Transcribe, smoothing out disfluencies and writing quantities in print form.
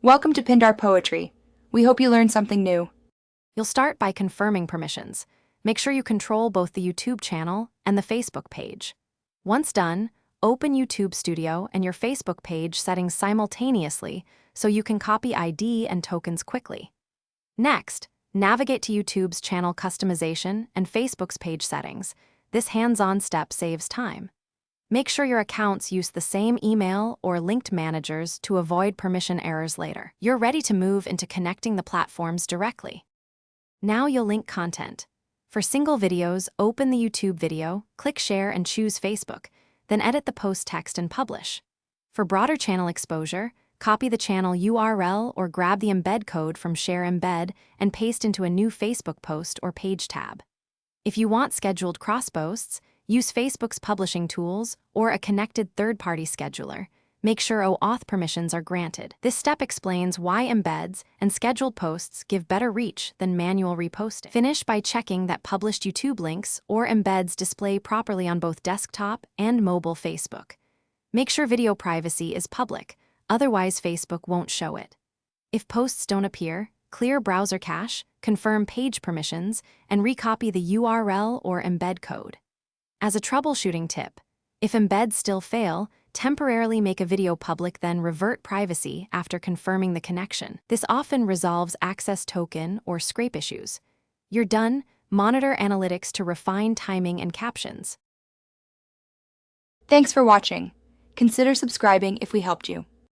Welcome to Pindar Poetry. We hope you learned something new. You'll start by confirming permissions. Make sure you control both the YouTube channel and the Facebook page. Once done, open YouTube Studio and your Facebook page settings simultaneously so you can copy ID and tokens quickly. Next, navigate to YouTube's channel customization and Facebook's page settings. This hands-on step saves time. Make sure your accounts use the same email or linked managers to avoid permission errors later. You're ready to move into connecting the platforms directly. Now you'll link content. For single videos, open the YouTube video, click Share and choose Facebook, then edit the post text and publish. For broader channel exposure, copy the channel URL or grab the embed code from Share Embed and paste into a new Facebook post or page tab. If you want scheduled cross-posts, use Facebook's publishing tools or a connected third-party scheduler. Make sure OAuth permissions are granted. This step explains why embeds and scheduled posts give better reach than manual reposting. Finish by checking that published YouTube links or embeds display properly on both desktop and mobile Facebook. Make sure video privacy is public, otherwise Facebook won't show it. If posts don't appear, clear browser cache, confirm page permissions, and recopy the URL or embed code. As a troubleshooting tip, if embeds still fail, temporarily make a video public, then revert privacy after confirming the connection. This often resolves access token or scrape issues. You're done. Monitor analytics to refine timing and captions. Thanks for watching. Consider subscribing if we helped you.